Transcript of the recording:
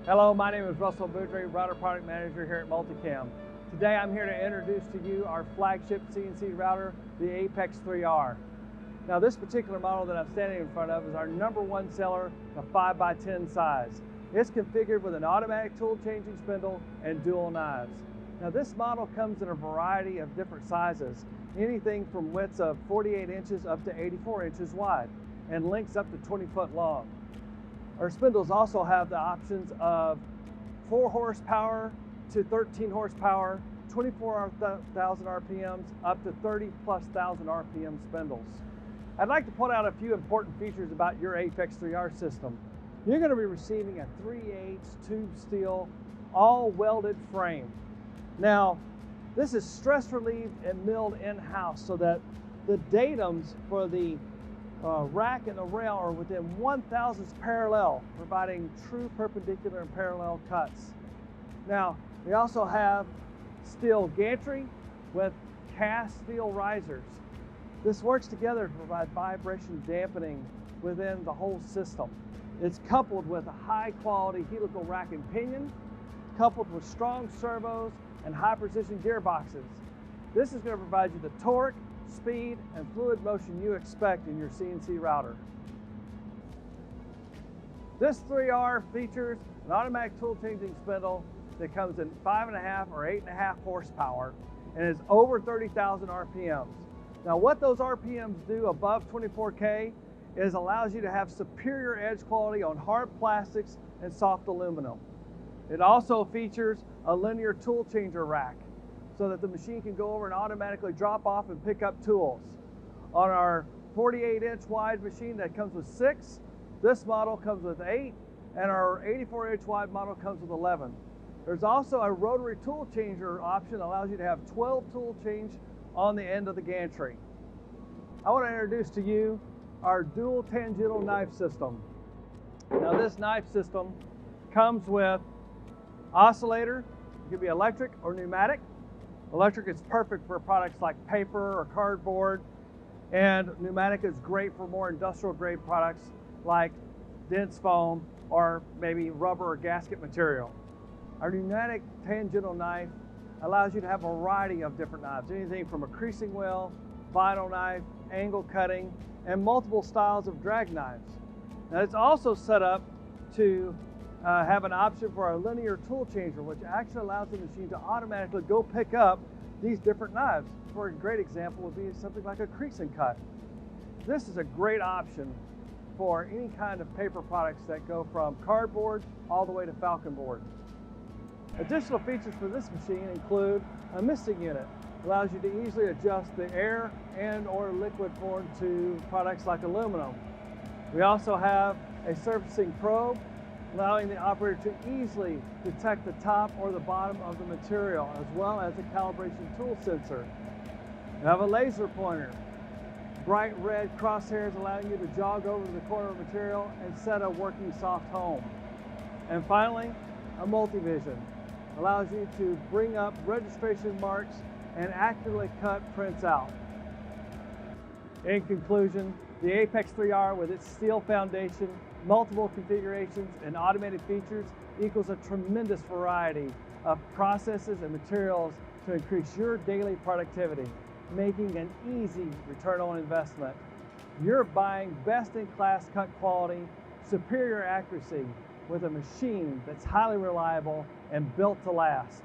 Hello, my name is Russell Boudry, Router Product Manager here at MultiCam. Today I'm here to introduce to you our flagship CNC router, the APEX3R. Now this particular model that I'm standing in front of is our #1 seller, the 5x10 size. It's configured with an automatic tool changing spindle and dual knives. Now this model comes in a variety of different sizes, anything from widths of 48 inches up to 84 inches wide, and lengths up to 20 foot long. Our spindles also have the options of 4 horsepower to 13 horsepower, 24,000 RPMs, up to 30,000+ RPM spindles. I'd like to point out a few important features about your APEX3R system. You're going to be receiving a 3/8 tube steel, all welded frame. Now, this is stress relieved and milled in-house so that the datums for the rack and the rail are within 1/1000th parallel, providing true perpendicular and parallel cuts. Now, we also have steel gantry with cast steel risers. This works together to provide vibration dampening within the whole system. It's coupled with a high quality helical rack and pinion, coupled with strong servos and high precision gearboxes. This is going to provide you the torque, speed, and fluid motion you expect in your CNC router. This 3R features an automatic tool changing spindle that comes in 5.5 or 8.5 horsepower and is over 30,000 RPMs. Now what those RPMs do above 24K is allows you to have superior edge quality on hard plastics and soft aluminum. It also features a linear tool changer rack, so that the machine can go over and automatically drop off and pick up tools. On our 48-inch wide machine that comes with 6, this model comes with 8, and our 84-inch wide model comes with 11. There's also a rotary tool changer option that allows you to have 12 tool change on the end of the gantry. I want to introduce to you our dual tangential knife system. Now this knife system comes with oscillator. It can be electric or pneumatic. Electric is perfect for products like paper or cardboard, and pneumatic is great for more industrial grade products like dense foam or maybe rubber or gasket material. Our pneumatic tangential knife allows you to have a variety of different knives, anything from a creasing wheel, vinyl knife, angle cutting, and multiple styles of drag knives. Now it's also set up to have an option for our linear tool changer, which actually allows the machine to automatically go pick up these different knives. For a great example would be something like a creasing cut. This is a great option for any kind of paper products that go from cardboard all the way to falcon board. Additional features for this machine include a misting unit. It allows you to easily adjust the air and or liquid form to products like aluminum. We also have a surfacing probe, allowing the operator to easily detect the top or the bottom of the material, as well as a calibration tool sensor. We have a laser pointer, bright red crosshairs allowing you to jog over the corner of material and set a working soft home. And finally, a multivision allows you to bring up registration marks and accurately cut prints out. In conclusion, the APEX3R with its steel foundation, multiple configurations, and automated features equals a tremendous variety of processes and materials to increase your daily productivity, making an easy return on investment. You're buying best-in-class cut quality, superior accuracy with a machine that's highly reliable and built to last.